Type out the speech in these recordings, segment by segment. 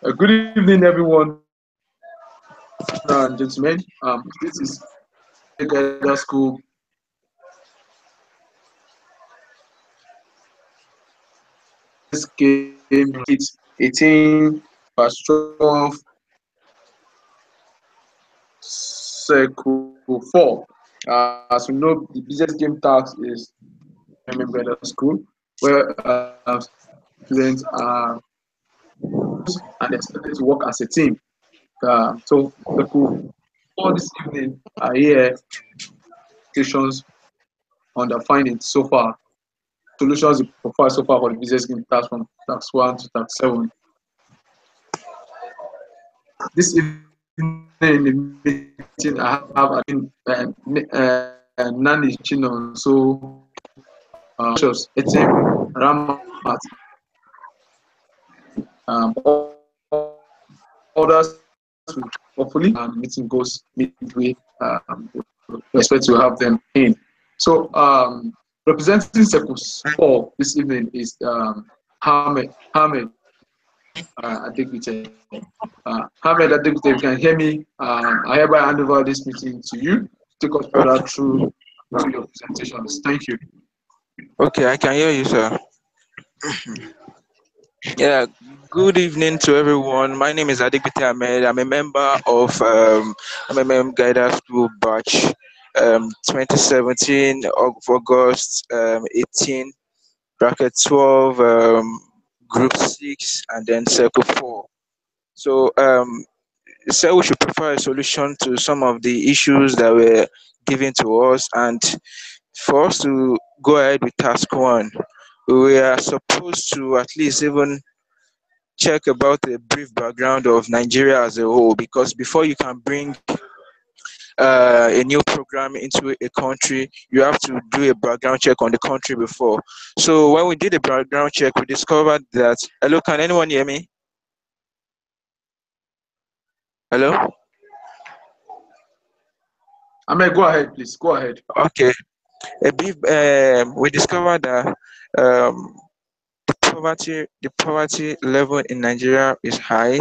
Good evening, everyone and gentlemen. This is Guidance School. This game hits 18 verse 12, circle 4. As we know, the business game task is Guidance School, where students are and expected to work as a team. So, circle 4 this evening are here stations on the findings so far. Solutions profile so far for the business game task from task 1 to task 7. This evening in the meeting, I have Nani Chinon, so Etim Ramat, others will hopefully meeting goes midway. We expect to have them in. So representing circles 4 this evening is Ahmed Adegbite. Ahmed Adegbite, you can hear me. I hereby hand over this meeting to you to take us further through your presentations. Thank you. Okay, I can hear you, sir. Yeah, good evening to everyone. My name is Adigbite Ahmed. I'm a member of MMM Guidance School Batch 2017 of August 18, bracket 12, group 6, and then circle 4. So, so we should provide a solution to some of the issues that were given to us, and for us to go ahead with task 1, we are supposed to at least even check about a brief background of Nigeria as a whole, because before you can bring a new program into a country, you have to do a background check on the country before. So when we did a background check, we discovered that. Hello, can anyone hear me? Hello? Ahmed, go ahead, please. Go ahead. Okay. We discovered that the poverty level in Nigeria is high.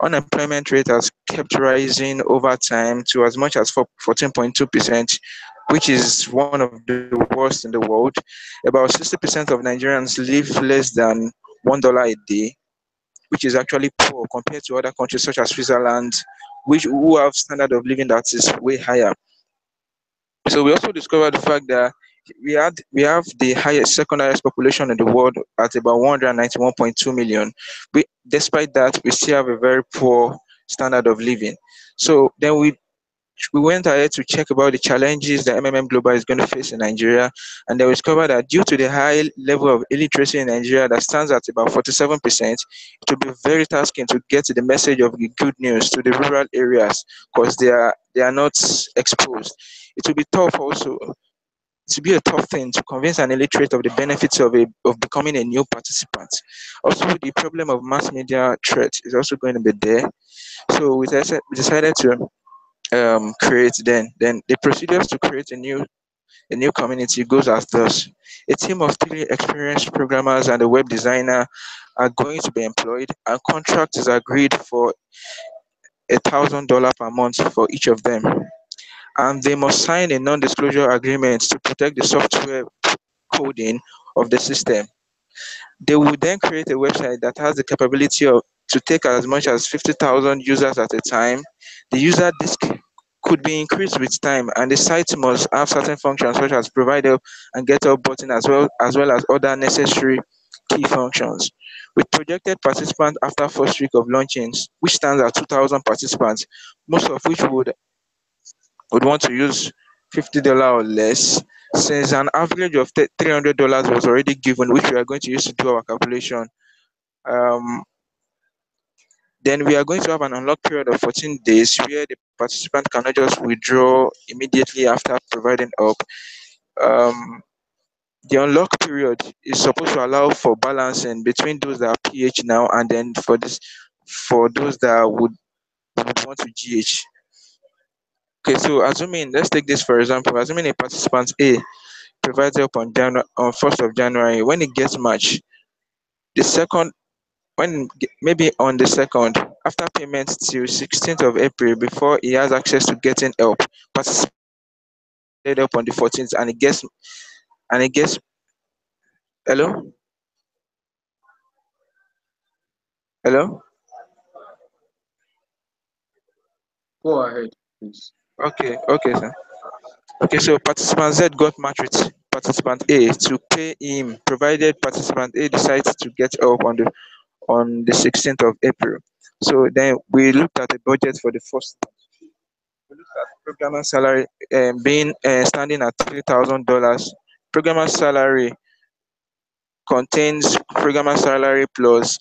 Unemployment rate has kept rising over time to as much as 14.2%, which is one of the worst in the world. About 60% of Nigerians live less than $1 a day, which is actually poor compared to other countries such as Switzerland, who have standard of living that is way higher. So we also discovered the fact that we have the second highest population in the world at about 191.2 million. Despite that, we still have a very poor standard of living. So then we went ahead to check about the challenges that MMM Global is going to face in Nigeria, and then we discovered that due to the high level of illiteracy in Nigeria that stands at about 47%, it will be very tasking to get the message of the good news to the rural areas because they are not exposed. It will be tough also to be a tough thing to convince an illiterate of the benefits of becoming a new participant. Also, the problem of mass media threat is also going to be there. So we decided to create then the procedures to create a new community goes as thus. A team of 3 experienced programmers and a web designer are going to be employed, and contract is agreed for $1,000 per month for each of them, and they must sign a non-disclosure agreement to protect the software coding of the system. They will then create a website that has the capability to take as much as 50,000 users at a time. The user disk could be increased with time, and the site must have certain functions such as provide help and get help button, as well as other necessary key functions. With projected participants after first week of launching, which stands at 2,000 participants, most of which would want to use $50 or less, since an average of $300 was already given, which we are going to use to do our calculation. Um, then we are going to have an unlock period of 14 days where the participant cannot just withdraw immediately after providing help. Um, the unlock period is supposed to allow for balancing between those that are PH now and then for those that would want to GH. Okay, so let's take this for example. Assuming a participant A provides help on 1st of January. When it gets matched, the second maybe on the second, after payment till 16th of April, before he has access to getting help. Participant get help on the 14th, and it gets hello, hello. Go ahead, please. Okay, okay, sir. Okay, so participant Z got matched with participant A to pay him, provided participant A decides to get help on the 16th of April. So then we looked at the budget for the first month. We looked at programmer salary being standing at $3,000. Programmer salary contains programmer salary plus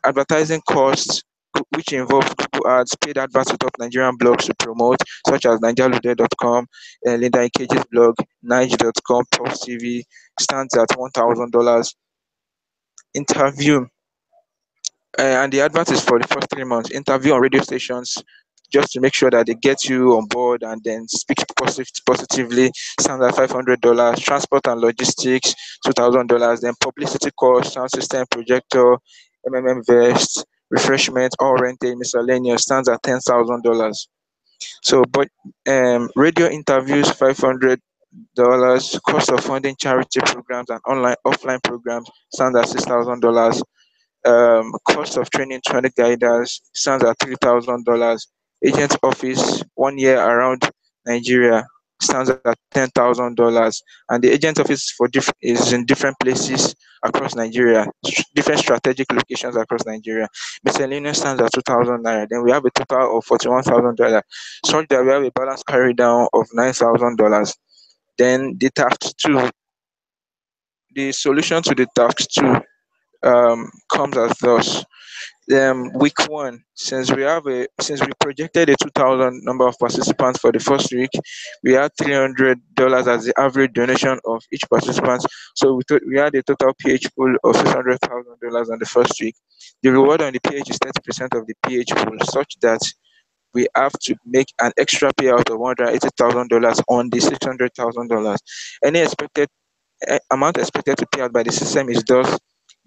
advertising costs, which involve Google Ads, paid adverts to top Nigerian blogs to promote, such as NigeriaLoaded.com, Linda Ikeji's blog, Nige.com, Pulse TV, stands at $1,000. Interview, and the advert is for the first 3 months. Interview on radio stations just to make sure that they get you on board and then speak positively. Stands at $500. Transport and logistics, $2,000. Then publicity cost, sound system, projector, MMM vest, refreshment, all rented, miscellaneous stands at $10,000. So, but radio interviews $500. Cost of funding charity programs and online offline programs stands at $6,000. Cost of training 20 guiders stands at $3,000. Agent office 1 year around Nigeria stands at $10,000, and the agent office is in different places across Nigeria, different strategic locations across Nigeria. Miscellaneous stands at 2,000 naira. Then we have a total of $41,000, such that we have a balance carry down of $9,000. Then the solution to the task two comes as thus. Week one, since we projected a 2,000 number of participants for the first week, we had $300 as the average donation of each participant. So we had a total PH pool of $600,000 on the first week. The reward on the PH is 30% of the PH pool, such that we have to make an extra payout of $180,000 on the $600,000. Any amount expected to pay out by the system is thus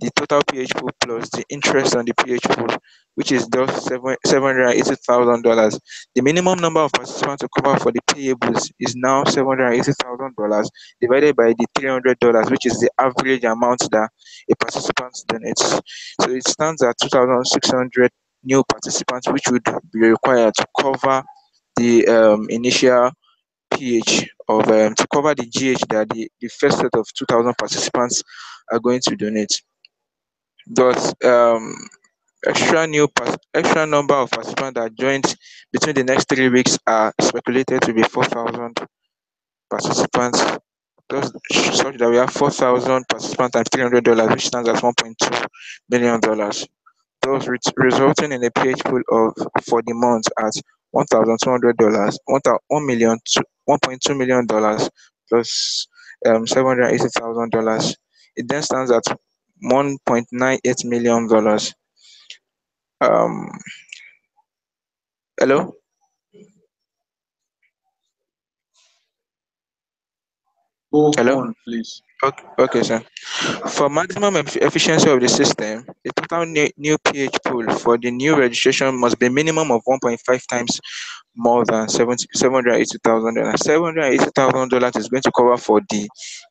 the total PH pool plus the interest on the PH pool, which is thus $780,000. The minimum number of participants to cover for the payables is now $780,000 divided by the $300, which is the average amount that a participant donates. So it stands at 2,600 new participants, which would be required to cover the initial PH to cover the GH that the first set of 2,000 participants are going to donate. Thus, extra number of participants that joined between the next 3 weeks are speculated to be 4,000 participants. Thus, such that we have 4,000 participants times $300, which stands at $1.2 million. Thus resulting in a PH pool of for the month at $1,200, $1.2 million plus $780,000. It then stands at $1.98 million. Um, hello, Go hello. on, please. Okay, sir. For maximum efficiency of the system, the total new PH pool for the new registration must be minimum of 1.5 times more than $780,000. $780,000 is going to cover for the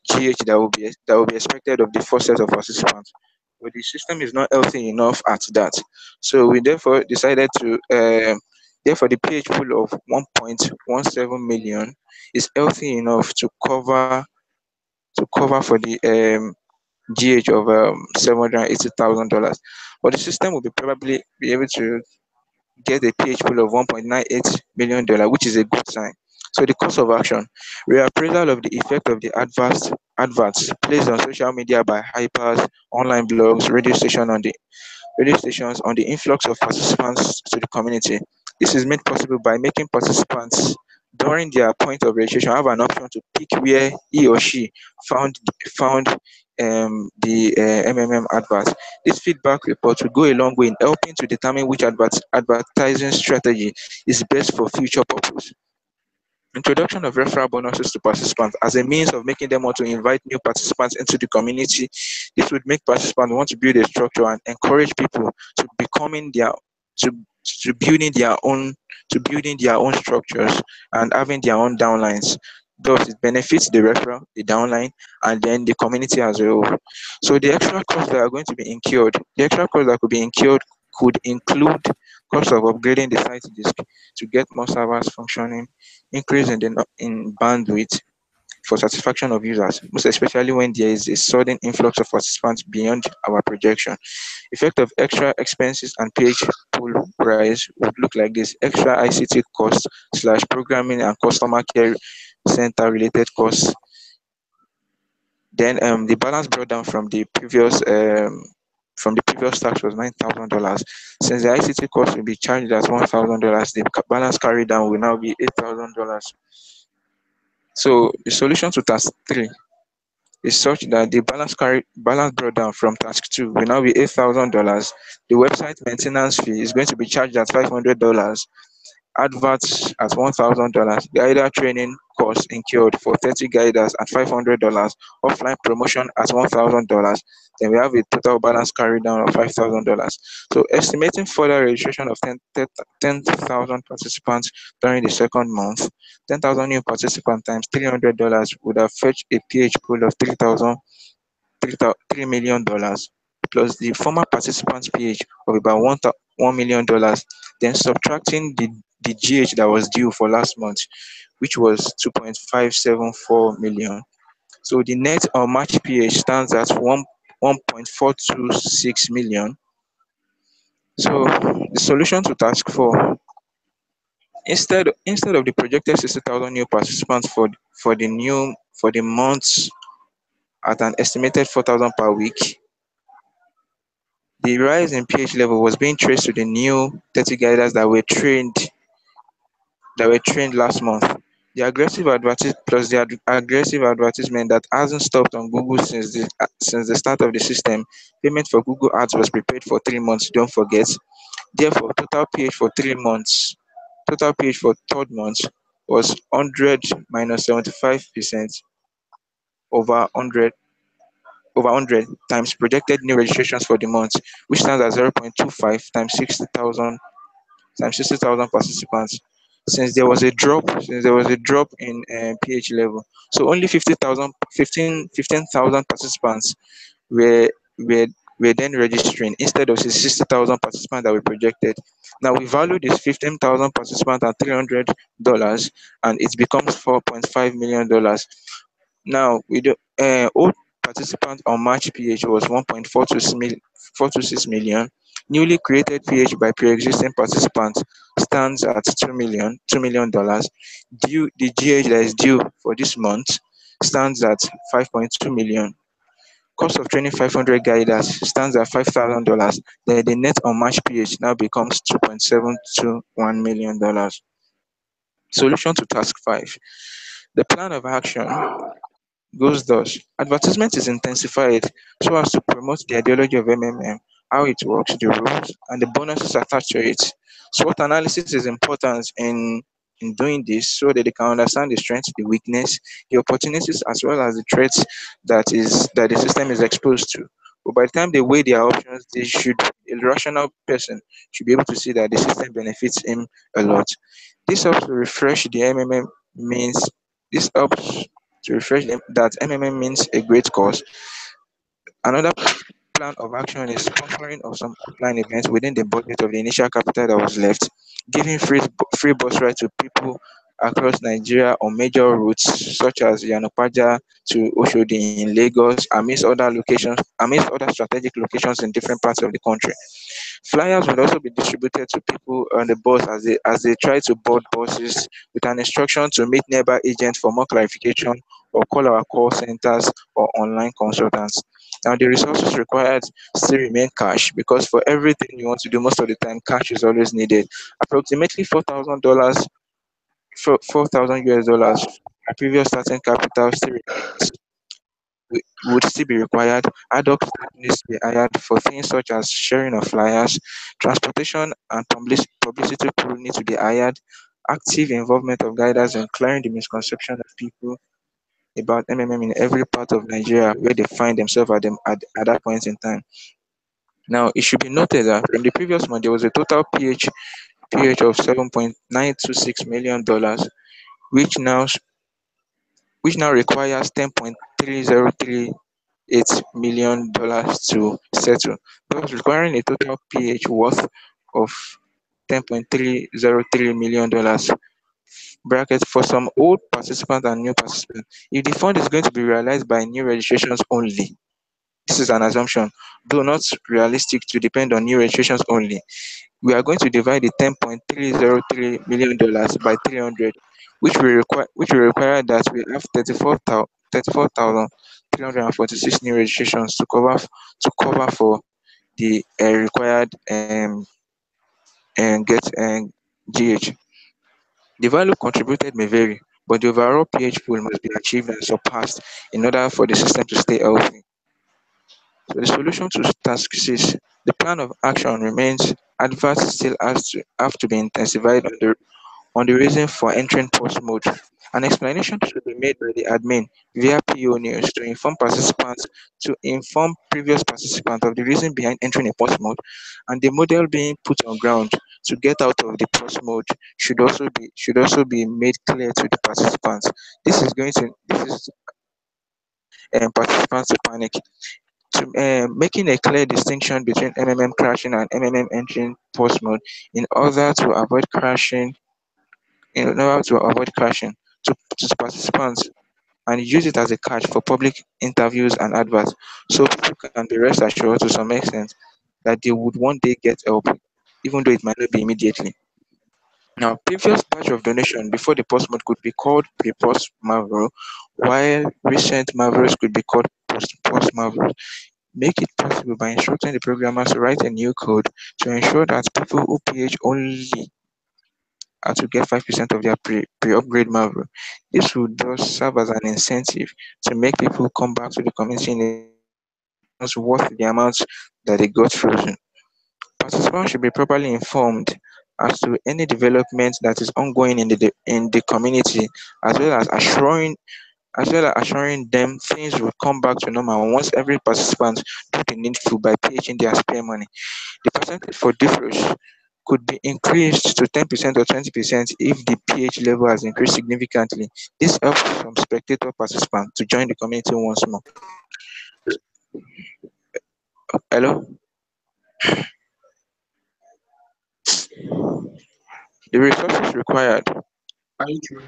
GH that will be expected of the first set of participants. But the system is not healthy enough at that. So we therefore decided to therefore the PH pool of 1.17 million is healthy enough to cover for the GH of $780,000. But the system will probably be able to get a PH pool of $1.98 million, which is a good sign. So the course of action: reappraisal of the effect of the adverts placed on social media by hypers, online blogs, radio stations on the influx of participants to the community. This is made possible by making participants during their point of registration have an option to pick where he or she found the MMM advert. This feedback report will go a long way in helping to determine which advertising strategy is best for future purpose. Introduction of referral bonuses to participants as a means of making them want to invite new participants into the community. This would make participants want to build a structure and encourage people to becoming their to to building their own to building their own structures and having their own downlines. Thus, it benefits the referral, the downline, and then the community as a whole. So the extra costs that are going to be incurred, the extra costs that could be incurred could include cost of upgrading the site disk to get more servers functioning, increase in in bandwidth for satisfaction of users, most especially when there is a sudden influx of participants beyond our projection. Effect of extra expenses and page pool price would look like this: extra ICT costs slash programming and customer care center related costs. Then the balance brought down from the previous tax was $9,000. Since the ICT cost will be charged as $1,000, the balance carried down will now be $8,000. So the solution to task 3 is such that the balance brought down from task 2 will now be $8,000. The website maintenance fee is going to be charged at $500. Adverts at $1,000, guider training costs incurred for 30 guiders at $500, offline promotion at $1,000. Then we have a total balance carried down of $5,000. So estimating further registration of 10,000 participants during the second month, 10,000 new participants times $300 would have fetched a PH pool of 3 million dollars plus the former participants PH of about $1 million, then subtracting the GH that was due for last month, which was 2.574 million. So the net or match PH stands at 1.426 million. So the solution to task 4: instead of the projected 60,000 new participants for the months at an estimated 4,000 per week, the rise in PH level was being traced to the new 30 guiders that were trained last month. The aggressive advertisement that hasn't stopped on Google since the start of the system. Payment for Google Ads was prepaid for 3 months. Don't forget. Therefore, total page for third month was 100 minus 75% over 100 times projected new registrations for the month, which stands at 0.25 times 60,000 participants. Since there was a drop in pH level, so only 15,000 participants were were were then registering instead of the 60,000 participants that were projected. Now we value this 15,000 participants at $300, and it becomes $4.5 million. Now, old participant on March PH was 426 million. Newly created PH by pre-existing participants stands at $2 million. The GH that is due for this month stands at 5.2 million. Cost of training 500 guiders stands at $5,000. Then the net on March PH now becomes $2.721 million. Solution to task 5. The plan of action goes thus: advertisement is intensified so as to promote the ideology of MMM, how it works, the rules, and the bonuses attached to it. SWOT analysis is important in doing this so that they can understand the strengths, the weakness, the opportunities, as well as the threats that the system is exposed to. But by the time they weigh their options, a rational person should be able to see that the system benefits him a lot. This helps to refresh the MMM means this helps to refresh them that MMM means a great cause. Another plan of action is sponsoring of some offline events within the budget of the initial capital that was left, giving free bus ride to people across Nigeria on major routes such as Yanopaja to Oshodi in Lagos, amidst other strategic locations in different parts of the country. Flyers will also be distributed to people on the bus as they try to board buses, with an instruction to meet nearby agents for more clarification or call our call centers or online consultants. Now, the resources required still remain cash, because for everything you want to do, most of the time, cash is always needed. Approximately $4,000, 4,000 US dollars, previous starting capital would still be required. Ad hoc staff needs to be hired for things such as sharing of flyers, transportation and publicity crew need to be hired, active involvement of guiders in clearing the misconception of people about MMM in every part of Nigeria where they find themselves at that point in time. Now, it should be noted that from the previous month, there was a total PH of $7.926 million, which now which now requires $10.3038 million to settle, thus requiring a total PH worth of $10.303 million bracket for some old participants and new participants. If the fund is going to be realized by new registrations only, this is an assumption, though not realistic to depend on new registrations only. We are going to divide the $10.303 million by 300, which will require that we have 34,346 new registrations to cover for the required and get GH. The value contributed may vary, but the overall pH pool must be achieved and surpassed in order for the system to stay healthy. So the solution to task 6, the plan of action remains. Adverts still have to be intensified on the reason for entering pause mode. An explanation should be made by the admin via PO News to inform previous participants of the reason behind entering a pause mode, and the model being put on ground to get out of the pause mode should also be made clear to the participants. This is participants to panic. Making a clear distinction between MMM crashing and MMM entering pause mode in order to avoid crashing to participants, and use it as a catch for public interviews and adverts, so people can be rest assured to some extent that they would one day get help, even though it might not be immediately. Now, previous batch of donation before the post mode could be called pre-post Marvel, while recent Marvels could be called post Marvel. Make it possible by instructing the programmers to write a new code to ensure that people who PH only are to get 5% of their pre-upgrade Marvel. This would thus serve as an incentive to make people come back to the community in a donations worth the amount that they got frozen. Participants should be properly informed as to any development that is ongoing in the community, as well as assuring them things will come back to normal once every participant do the needful by paying their spare money. The percentage for difference could be increased to 10% or 20% if the pH level has increased significantly. This helps some spectator participants to join the community once more. Hello? The resources required. Are you true?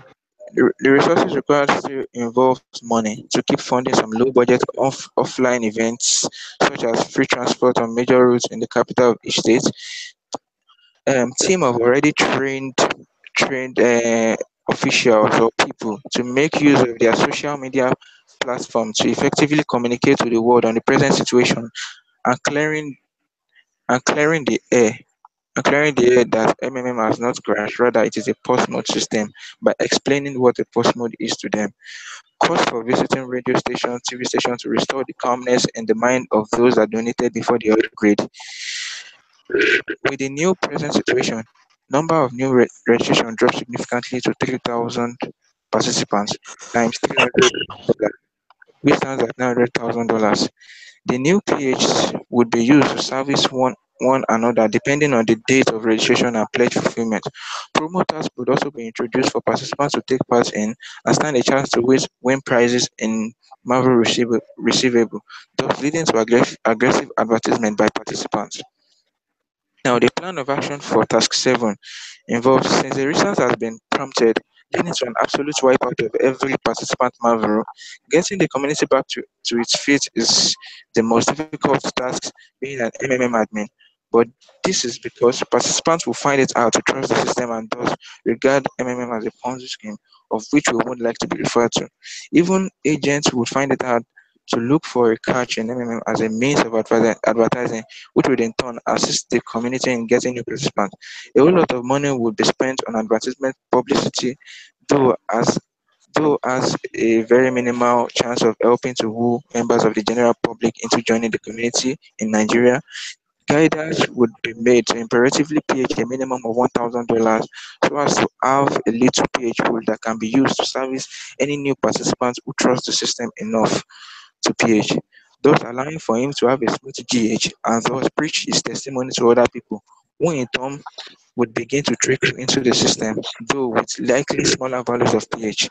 The resources required still involves money to keep funding some low budget offline events such as free transport on major routes in the capital of each state. Team of already trained officials or people to make use of their social media platform to effectively communicate to the world on the present situation, and clearing the air that MMM has not crashed, rather it is a post mode system, by explaining what a post mode is to them. Cost for visiting radio stations, TV stations to restore the calmness in the mind of those that donated before the upgrade. With the new present situation, number of new registration dropped significantly to 3,000 participants times $300, which stands at $900,000. The new PH would be used to service one another depending on the date of registration and pledge fulfillment. Promoters would also be introduced for participants to take part in and stand a chance to win prizes in Marvel receivable, thus leading to aggressive advertisement by participants. Now, the plan of action for Task 7 involves, since the research has been prompted, leading to an absolute wipeout of every participant Marvel, getting the community back to its feet is the most difficult task, being an MMM admin. But this is because participants will find it hard to trust the system and thus regard MMM as a Ponzi scheme of which we would like to be referred to. Even agents would find it hard to look for a catch in MMM as a means of advertising, which would in turn assist the community in getting new participants. A whole lot of money would be spent on advertisement publicity, though as a very minimal chance of helping to woo members of the general public into joining the community in Nigeria. Guidance would be made to imperatively pH a minimum of $1,000 so as to have a little pH pool that can be used to service any new participants who trust the system enough to pH, thus allowing for him to have a smooth GH and thus preach his testimony to other people, who in turn would begin to trickle into the system, though with likely smaller values of pH.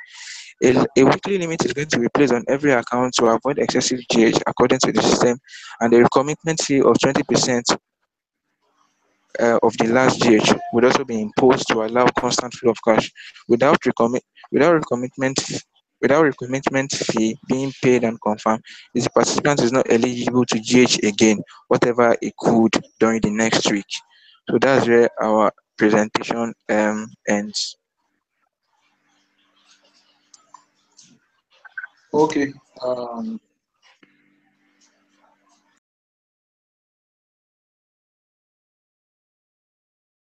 A weekly limit is going to be placed on every account to avoid excessive GH according to the system, and a recommitment fee of 20% of the last GH would also be imposed to allow constant flow of cash without recommit without recommitment without recommitment fee being paid and confirmed. If the participant is not eligible to GH again, whatever he could during the next week. So that's where our presentation ends. Okay. Um,